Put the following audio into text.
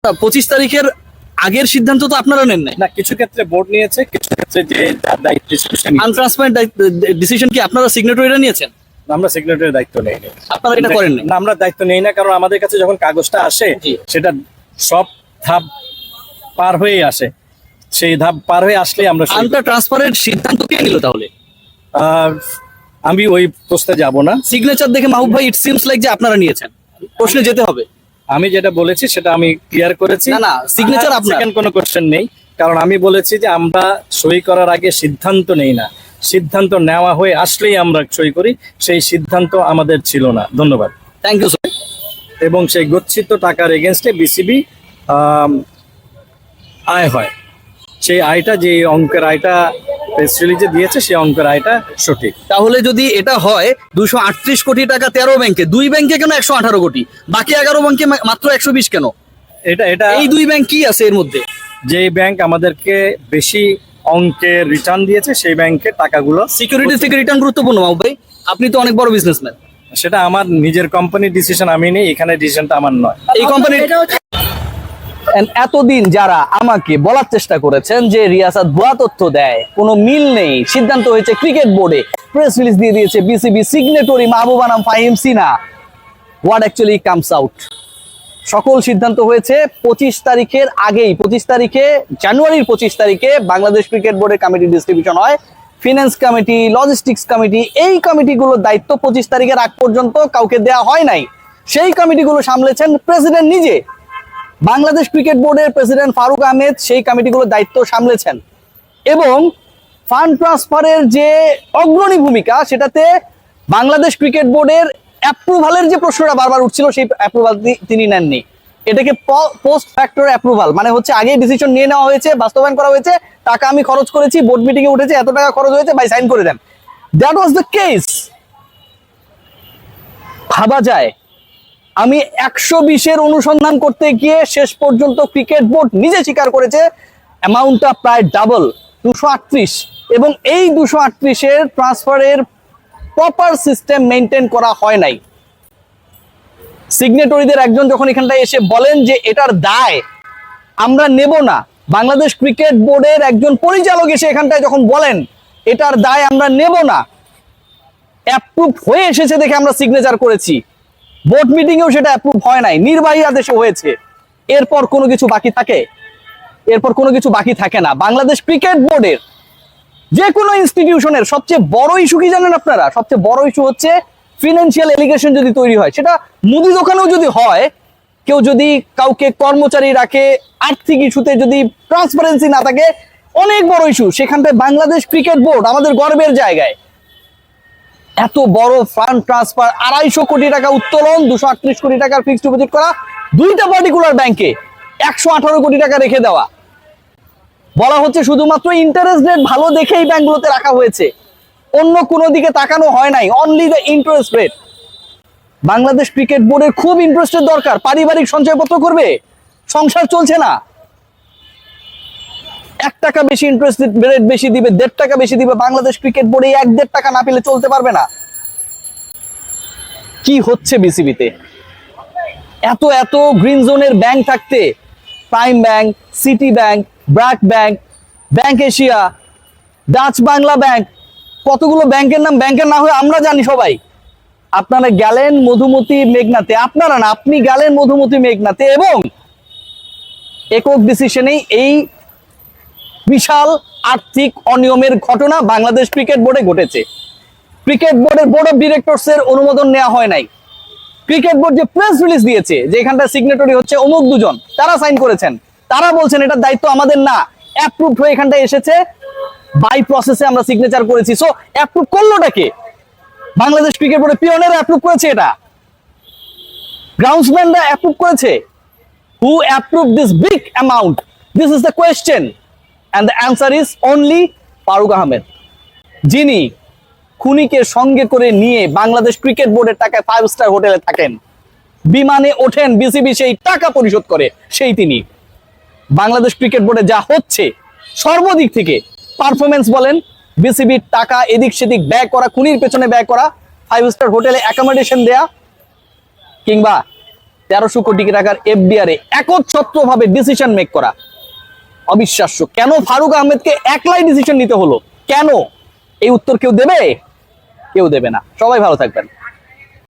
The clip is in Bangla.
25 তারিখের আগের সিদ্ধান্ত তো আপনারা নেন নাই না, কিছু ক্ষেত্রে বোর্ড নিয়েছে, কিছু ক্ষেত্রে যে যার দায়িত্ব আনট্রান্সপারেন্ট ডিসিশন কি আপনারা সিগনেটরিরা নিয়েছেন? আমরা সেক্রেটারির দায়িত্ব নেই আপনারা এটা করেন নাই? না, আমরা দায়িত্ব নেই না, কারণ আমাদের কাছে যখন কাগজটা আসে সেটা সব ধাপ পার হয়ে আসে, সেই ধাপ পার হয়ে আসলে আমরা আনটা ট্রান্সপারেন্ট সিদ্ধান্ত কে নিল তাহলে? আমি ওই প্রশ্নে যাব না। সিগনেচার দেখে মাহবুব ভাই ইট সিমস লাইক যে আপনারা নিয়েছেন, প্রশ্নে যেতে হবে। আমি যেটা বলেছি সেটা আমি ক্লিয়ার করেছি। না না, সিগনেচার আপনার। সেকেন্ড কোনো কোশ্চেন নেই, কারণ আমি বলেছি যে আমরা সই করার আগে সিদ্ধান্ত নেই না, সিদ্ধান্ত নেওয়া হয়ে আসলেই আমরা সই করি, সেই সিদ্ধান্ত আমাদের ছিল না। ধন্যবাদ, থ্যাংক ইউ স্যার। এবং সেই গচ্ছিত টাকার এগেনস্টে বিসিবি আয় হয়, সেই আয়টা, যে অঙ্কের আয়টা প্রেস রিলিজে দিয়েছে, সেই অঙ্কের আয়টা সঠিক। তাহলে যদি এটা হয় 238 কোটি টাকা 13 ব্যাংকে, 2 ব্যাংকে কেন 118 কোটি, বাকি 11 ব্যাংকে মাত্র 120 কেন? এটা এই 2 ব্যাংক কি আছে এর মধ্যে? যে ব্যাংক আমাদেরকে বেশি অঙ্কের রিটার্ন দিয়েছে সেই ব্যাংকের টাকাগুলো। সিকিউরিটি থেকে রিটার্ন গুরুত্বপূর্ণ মাহবুব ভাই, আপনি তো অনেক বড় বিজনেসম্যান। সেটা আমার নিজের কোম্পানির ডিসিশন, আমি নেই, এখানে ডিসিশনটা আমার নয়। এই কোম্পানি এতদিন যারা আমাকে বলার চেষ্টা করেছেন যে রিয়াসাত ভুয়া তথ্য দেয়, কোনো মিল নেই, সিদ্ধান্ত হয়েছে ক্রিকেট বোর্ডে, প্রেস রিলিজ দিয়ে দিয়েছে BCB, signatory Mahbub Anam Fahim Sina, what actually comes out? সকল সিদ্ধান্ত হয়েছে 25 তারিখের আগেই। 25 তারিখে, জানুয়ারির 25 তারিখে বাংলাদেশ ক্রিকেট বোর্ডের কমিটি ডিস্ট্রিবিউশন হয়। ফিনান্স কমিটি, লজিস্টিক্স কমিটি, এই কমিটিগুলোর দায়িত্ব 25 তারিখের আগ পর্যন্ত কাউকে দেওয়া হয় নাই। সেই কমিটিগুলো সামলেছেন প্রেসিডেন্ট নিজে। বাংলাদেশ ক্রিকেট বোর্ডের প্রেসিডেন্ট ফারুক আহমেদ সেই কমিটিগুলোর দায়িত্ব সামলেছেন, এবং ফান্ড ট্রান্সফারের যে অগ্রণী ভূমিকা, সেটাতে বাংলাদেশ ক্রিকেট বোর্ডের অ্যাপ্রুভালের যে প্রশ্নটা বারবার উঠছিল, সেই অ্যাপ্রুভাল তিনি নেননি। এটাকে পোস্ট ফ্যাক্টর অ্যাপ্রুভাল, মানে হচ্ছে আগে ডিসিশন নিয়ে নেওয়া হয়েছে, বাস্তবায়ন করা হয়েছে, টাকা আমি খরচ করেছি, বোর্ড মিটিং এ উঠেছে, এত টাকা খরচ হয়েছে, ভাই সাইন করে দেন। That was the case. ভাবা যায়, আমি 120-এর অনুসন্ধান করতে গিয়ে শেষ পর্যন্ত ক্রিকেট বোর্ড নিজে স্বীকার করেছে অ্যামাউন্টটা প্রায় ডাবল, 238, এবং এই 238-এর ট্রান্সফারের প্রপার সিস্টেম মেনটেন করা হয় নাই। সিগনেটরিদের একজন যখন এখানটায় এসে বলেন যে এটার দায় আমরা নেব না, বাংলাদেশ ক্রিকেট বোর্ডের একজন পরিচালক এসে এখানটায় যখন বলেন এটার দায় আমরা নেব না, অ্যাপ্রুভ হয়ে এসেছে দেখে আমরা সিগনেচার করেছি, বোর্ড মিটিংয়েও সেটা অ্যাপ্রুভ হয় নাই, নির্বাহী আদেশে হয়েছে, এরপর কোনো কিছু বাকি থাকে? এরপর কোনো কিছু বাকি থাকে না। বাংলাদেশ ক্রিকেট বোর্ডের যে কোনো ইনস্টিটিউশনের সবচেয়ে বড় ইস্যু কি জানেন আপনারা? সবচেয়ে বড় ইস্যু হচ্ছে ফিনান্সিয়াল এলিগেশন যদি তৈরি হয়, সেটা মুদি দোকানেও যদি হয়, কেউ যদি কাউকে কর্মচারী রাখে, আর্থিক ইস্যুতে যদি ট্রান্সপারেন্সি না থাকে, অনেক বড় ইস্যু। সেখানটায় বাংলাদেশ ক্রিকেট বোর্ড আমাদের গর্বের জায়গায় এত বড় ফান্ড ট্রান্সফার, 250 কোটি টাকা উত্তোলন, 238 কোটি টাকার ফিক্সড ডিপোজিট করা, দুইটা পার্টিকুলার ব্যাংকে 118 কোটি টাকা রেখে দেওয়া, বলা হচ্ছে শুধুমাত্র ইন্টারেস্ট রেট ভালো দেখে এই ব্যাংকগুলোতে রাখা হয়েছে, অন্য কোনো দিকে তাকানো হয় নাই, only the interest rate. Bangladesh cricket বোর্ডের খুব ইন্টারেস্টের দরকার, পারিবারিক সঞ্চয়পত্র করবে, সংসার চলছে না, 1 টাকা বেশি ইন্টারেস্ট রেট বেশি দিবে, 1.5 টাকা বেশি দিবে, বাংলাদেশ ক্রিকেট বোর্ডে 1-1.5 টাকা না পেলে চলতে পারবে না। কি হচ্ছে বিসিবিতে? এত এত গ্রিন জোনের ব্যাংক থাকতে, prime bank, city bank, BRAC bank, bank Asia, Dutch Bangla bank, কতগুলো ব্যাংকের নাম ব্যাংকের না হয়ে আমরা জানি সবাই। আপনারা গেলেন মধুমতি মেঘনাতে, আপনারা না, আপনি গেলেন মধুমতি মেঘনাতে, এবং একক ডিসিশনেই এই বিশাল আর্থিক অনিয়মের ঘটনা বাংলাদেশ ক্রিকেট বোর্ডে ঘটেছে। ক্রিকেট বোর্ডের বোর্ড অফ ডিরেক্টরস এর অনুমোদন নেওয়া হয় নাই। ক্রিকেট বোর্ড যে প্রেস রিলিজ দিয়েছে যে এখানটা সিগনেটরি হচ্ছে অমুক দুজন, তারা সাইন করেছেন, তারা বলছেন এটার দায়িত্ব আমাদের না, অ্যাপ্রুভড হয়ে এখানটা এসেছে, বাই প্রসেসে আমরা সিগনেচার করেছি। সো অ্যাপ্রুভ করলোটা কে? বাংলাদেশ ক্রিকেট বোর্ডের পিওনেরা অ্যাপ্রুভ করেছে, এটা গ্রাউন্ডসম্যানরা অ্যাপ্রুভ করেছে। Who approve this big amount? This is the question, and the answer is only Faruque Ahmed, যিনি খুনিকে সঙ্গে করে নিয়ে বাংলাদেশ ক্রিকেট বোর্ডের টাকায় 5 স্টার হোটেলে থাকেন, বিমানে ওঠেন, বিসিবি সেই টাকা পরিশোধ করে, সেই তিনি। বাংলাদেশ ক্রিকেট বোর্ডে যা হচ্ছে সর্বদিক থেকে, পারফরমেন্স বলেন, বিসিবির টাকা এদিক সেদিক ব্যয় করা, খুনির পেছনে ব্যয় করা, 5 স্টার হোটেলে অ্যাকোমোডেশন দেয়া, কিংবা 1300 কোটি টাকার এফডিআর এ একচ্ছত্রভাবে ডিসিশন মেক করা অবিশ্বাস্য। কেন ফারুক আহমেদকে একলাই ডিসিশন নিতে হলো? কেন? এই উত্তর কেউ দেবে? কেউ দেবে না। সবাই ভালো থাকবেন।